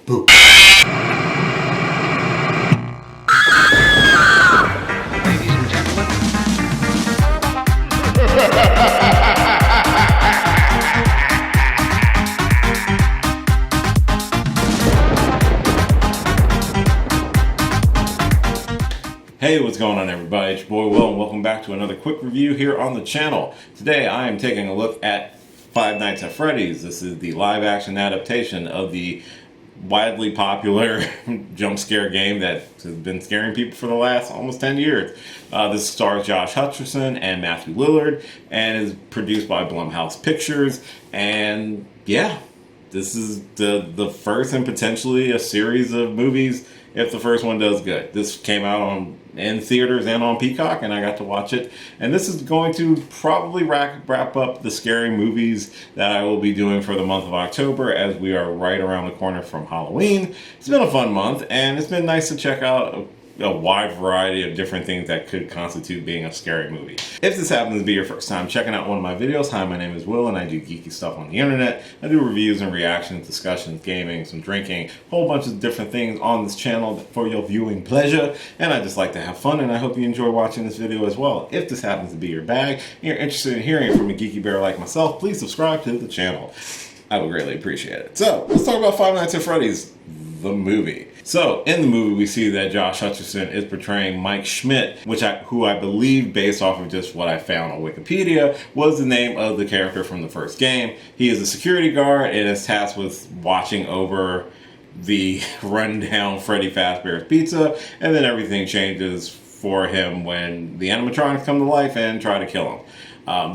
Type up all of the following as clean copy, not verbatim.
Boo. Ladies and gentlemen. Hey, what's going on everybody? It's your boy Will and welcome back to another quick review here on the channel. Today I am taking a look at Five Nights at Freddy's. This is the live action adaptation of the widely popular jump scare game that has been scaring people for the last almost 10 years. This stars Josh Hutcherson and Matthew Lillard and is produced by Blumhouse Pictures. And yeah, this is the first and potentially a series of movies if the first one does good. This came out in theaters and on Peacock, and I got to watch it. And this is going to probably wrap up the scary movies that I will be doing for the month of October, as we are right around the corner from Halloween. It's been a fun month, and it's been nice to check out a wide variety of different things that could constitute being a scary movie. If this happens to be your first time checking out one of my videos, hi, my name is Will and I do geeky stuff on the internet. I do reviews and reactions, discussions, gaming, some drinking, a whole bunch of different things on this channel for your viewing pleasure, and I just like to have fun, and I hope you enjoy watching this video as well. If this happens to be your bag and you're interested in hearing from a geeky bear like myself, please subscribe to the channel. I would greatly appreciate it. So, let's talk about Five Nights at Freddy's, the movie. So, in the movie, we see that Josh Hutcherson is portraying Mike Schmidt, who I believe, based off of just what I found on Wikipedia, was the name of the character from the first game. He is a security guard and is tasked with watching over the rundown Freddy Fazbear's Pizza, and then everything changes for him when the animatronics come to life and try to kill him.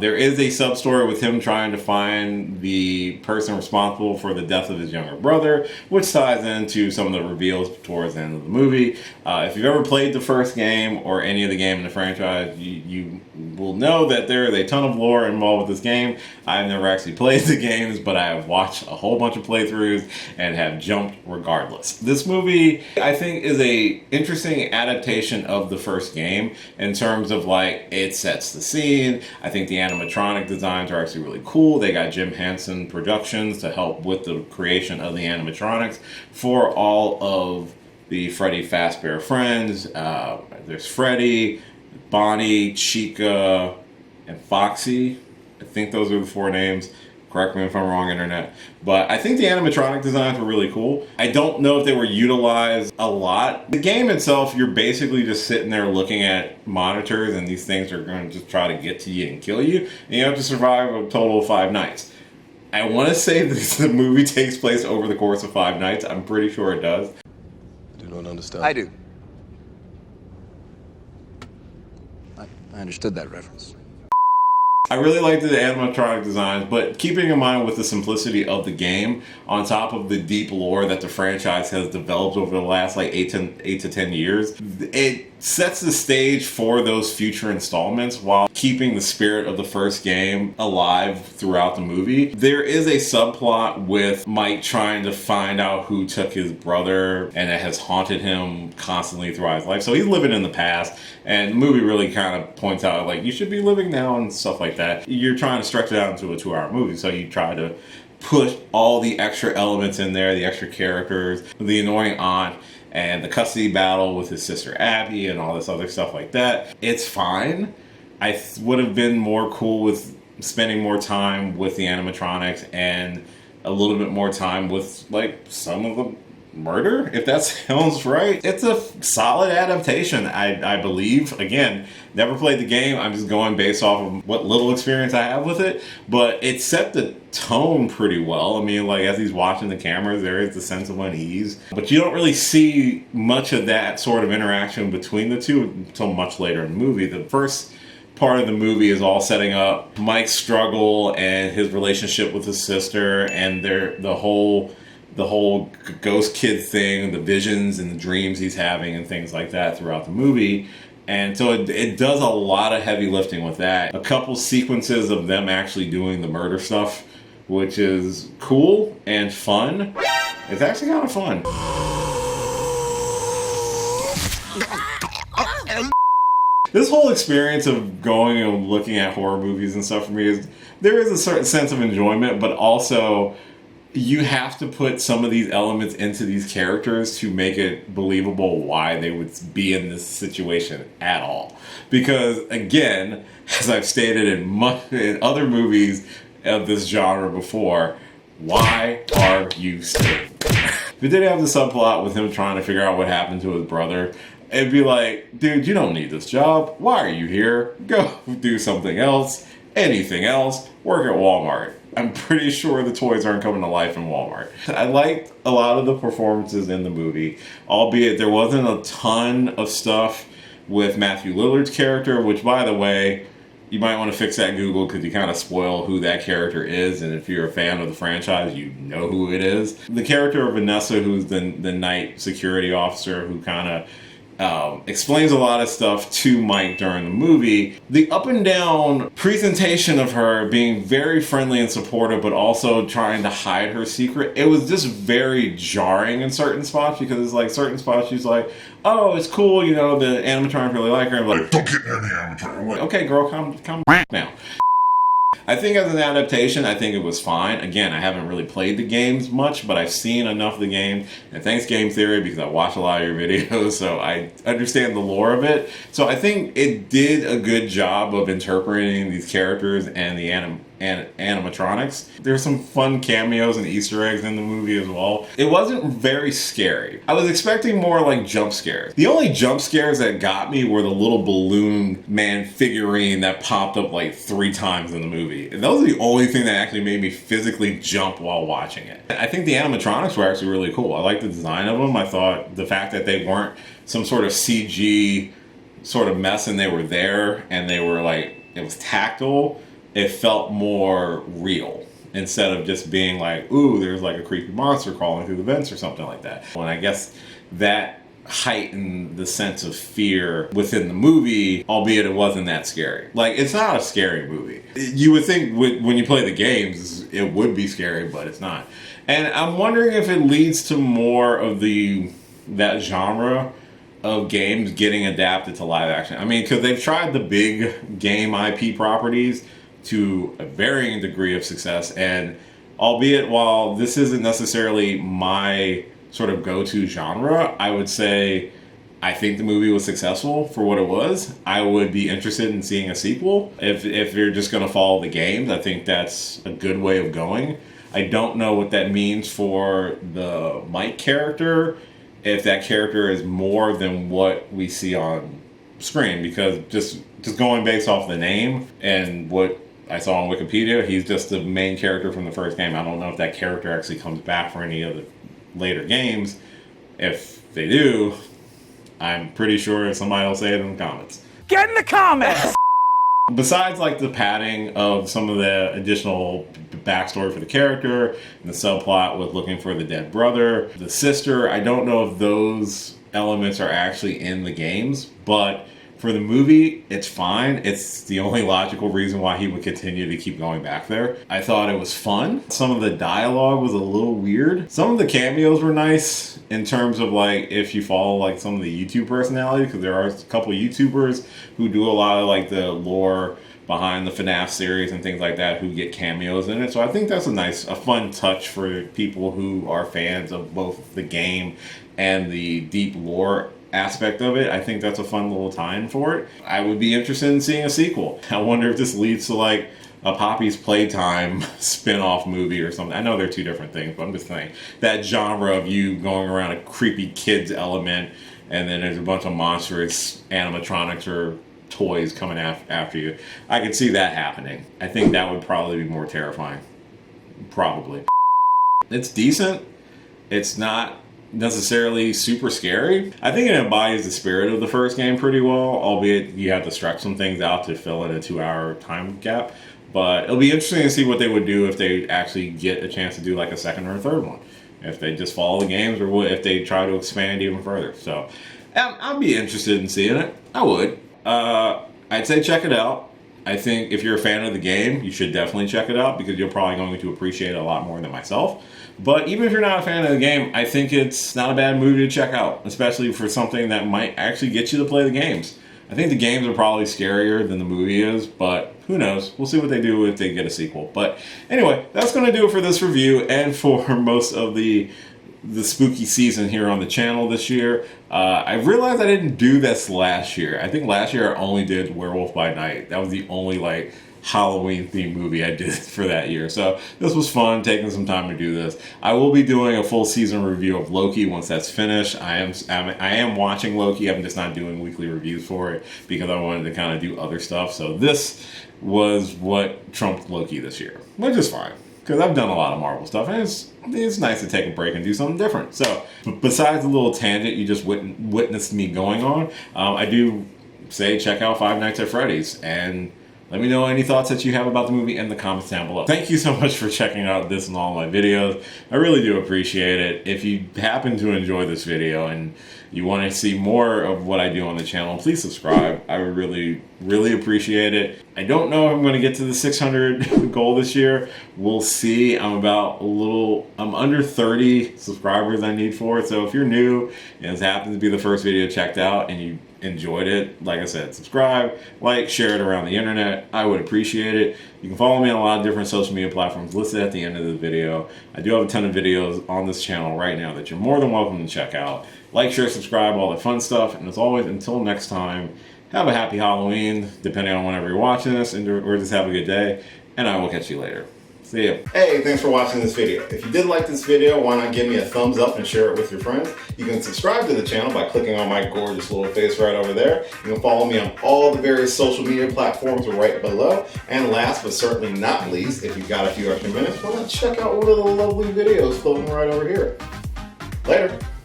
There is a sub-story with him trying to find the person responsible for the death of his younger brother, which ties into some of the reveals towards the end of the movie. If you've ever played the first game or any of the game in the franchise, you will know that there is a ton of lore involved with this game. I've never actually played the games, but I have watched a whole bunch of playthroughs and have jumped regardless. This movie, I think, is a interesting adaptation of the first game in terms of, like, it sets the scene. I think the animatronic designs are actually really cool. They got Jim Henson Productions to help with the creation of the animatronics for all of the Freddy Fazbear friends. There's Freddy, Bonnie, Chica, and Foxy. I think those are the four names. Correct me if I'm wrong, internet. But I think the animatronic designs were really cool. I don't know if they were utilized a lot. The game itself, you're basically just sitting there looking at monitors, and these things are going to just try to get to you and kill you. And you have to survive a total of 5 nights. I want to say the movie takes place over the course of 5 nights. I'm pretty sure it does. I do not understand. I do. I understood that reference. I really liked the animatronic designs, but keeping in mind with the simplicity of the game, on top of the deep lore that the franchise has developed over the last like 8 to 10 years, it sets the stage for those future installments while keeping the spirit of the first game alive throughout the movie. There is a subplot with Mike trying to find out who took his brother, and it has haunted him constantly throughout his life. So he's living in the past, and the movie really kind of points out, like, you should be living now and stuff like that. You're trying to stretch it out into a 2-hour movie, so you try to push all the extra elements in there, the extra characters, the annoying aunt, and the custody battle with his sister Abby and all this other stuff like that. It's fine. I would have been more cool with spending more time with the animatronics and a little bit more time with, like, some of the murder, if that sounds right. It's a solid adaptation, I believe. Again, never played the game. I'm just going based off of what little experience I have with it, but it set the tone pretty well. I mean, like, as he's watching the cameras, there is the sense of unease, but you don't really see much of that sort of interaction between the two until much later in the movie. The first part of the movie is all setting up Mike's struggle and his relationship with his sister, and the whole ghost kid thing, the visions and the dreams he's having and things like that throughout the movie. And so it does a lot of heavy lifting with that. A couple sequences of them actually doing the murder stuff, which is cool and fun. It's actually kind of fun. This whole experience of going and looking at horror movies and stuff for me is, there is a certain sense of enjoyment, but also you have to put some of these elements into these characters to make it believable why they would be in this situation at all. Because again, as I've stated in other movies of this genre before, why are you still? If it didn't have the subplot with him trying to figure out what happened to his brother, it'd be like, dude, you don't need this job. Why are you here? Go do something else, anything else, work at Walmart. I'm pretty sure the toys aren't coming to life in Walmart. I liked a lot of the performances in the movie, albeit there wasn't a ton of stuff with Matthew Lillard's character, which, by the way, you might want to fix that Google because you kind of spoil who that character is, and if you're a fan of the franchise, you know who it is. The character of Vanessa, who's the night security officer who kind of explains a lot of stuff to Mike during the movie. The up and down presentation of her being very friendly and supportive, but also trying to hide her secret, it was just very jarring in certain spots, because it's like certain spots she's like, oh, it's cool, you know, the animatronics really like her. I'm like, don't get near the animatronic. I'm like, okay, girl, come now. I think as an adaptation, I think it was fine. Again, I haven't really played the games much, but I've seen enough of the game. And thanks Game Theory, because I watch a lot of your videos, so I understand the lore of it. So I think it did a good job of interpreting these characters and the animatronics. There's some fun cameos and Easter eggs in the movie as well. It wasn't very scary. I was expecting more like jump scares. The only jump scares that got me were the little balloon man figurine that popped up like 3 times in the movie. And those are the only thing that actually made me physically jump while watching it. I think the animatronics were actually really cool. I liked the design of them. I thought the fact that they weren't some sort of CG sort of mess and they were there and they were like, it was tactile. It felt more real instead of just being like, ooh, there's like a creepy monster crawling through the vents or something like that. And I guess that heightened the sense of fear within the movie, albeit it wasn't that scary. Like, it's not a scary movie. You would think when you play the games, it would be scary, but it's not. And I'm wondering if it leads to more of that genre of games getting adapted to live action. I mean, because they've tried the big game IP properties to a varying degree of success, and albeit while this isn't necessarily my sort of go-to genre, I would say I think the movie was successful for what it was. I would be interested in seeing a sequel. If you're just going to follow the games, I think that's a good way of going. I don't know what that means for the Mike character, if that character is more than what we see on screen, because just going based off the name and what I saw on Wikipedia, he's just the main character from the first game. I don't know if that character actually comes back for any of the later games. If they do, I'm pretty sure somebody will say it in the comments. Get in the comments! Besides like the padding of some of the additional backstory for the character and the subplot with looking for the dead brother, the sister, I don't know if those elements are actually in the games, but for the movie, it's fine. It's the only logical reason why he would continue to keep going back there. I thought it was fun. Some of the dialogue was a little weird. Some of the cameos were nice in terms of like if you follow like some of the YouTube personalities, because there are a couple of YouTubers who do a lot of like the lore behind the FNAF series and things like that who get cameos in it. So I think that's a fun touch for people who are fans of both the game and the deep lore aspect of it. I think that's a fun little tie-in for it. I would be interested in seeing a sequel. I wonder if this leads to like a Poppy's Playtime spin-off movie or something. I know they're 2 different things, but I'm just saying that genre of you going around a creepy kids element and then there's a bunch of monstrous animatronics or toys coming after you. I could see that happening. I think that would probably be more terrifying. Probably. It's decent. It's not necessarily super scary. I think it embodies the spirit of the first game pretty well, albeit you have to stretch some things out to fill in a 2-hour time gap. But it'll be interesting to see what they would do if they actually get a chance to do like a second or a third one. If they just follow the games or if they try to expand even further. So I'd be interested in seeing it. I would. I'd say check it out. I think if you're a fan of the game, you should definitely check it out because you're probably going to appreciate it a lot more than myself. But even if you're not a fan of the game, I think it's not a bad movie to check out, especially for something that might actually get you to play the games. I think the games are probably scarier than the movie is, but Who knows? We'll see what they do if they get a sequel. But anyway, that's going to do it for this review and for most of the spooky season here on the channel this year. I realized I didn't do this last year. I think last year I only did Werewolf by Night. That was the only like Halloween themed movie I did for that year. So this was fun, taking some time to do this. I will be doing a full season review of Loki once that's finished. I am watching Loki. I'm just not doing weekly reviews for it because I wanted to kind of do other stuff. So this was what trumped Loki this year, which is fine because I've done a lot of Marvel stuff and it's nice to take a break and do something different. So besides the little tangent you just witnessed me going on, I do say check out Five Nights at Freddy's and let me know any thoughts that you have about the movie in the comments down below. Thank you so much for checking out this and all my videos. I really do appreciate it. If you happen to enjoy this video and you want to see more of what I do on the channel, please subscribe. I would really, really appreciate it. I don't know if I'm going to get to the 600 goal this year. We'll see. I'm under 30 subscribers I need for it. So if you're new and this happens to be the first video checked out and you enjoyed it, like I said, subscribe, like, share it around the internet. I would appreciate it. You can follow me on a lot of different social media platforms listed at the end of the video. I do have a ton of videos on this channel right now that you're more than welcome to check out. Like, share, subscribe, all the fun stuff. And as always, until next time, have a happy Halloween, depending on whenever you're watching this, or just have a good day. And I will catch you later. See ya. Hey, thanks for watching this video. If you did like this video, why not give me a thumbs up and share it with your friends? You can subscribe to the channel by clicking on my gorgeous little face right over there. You can follow me on all the various social media platforms right below. And last but certainly not least, if you've got a few extra minutes, why not check out one of the lovely videos floating right over here. Later.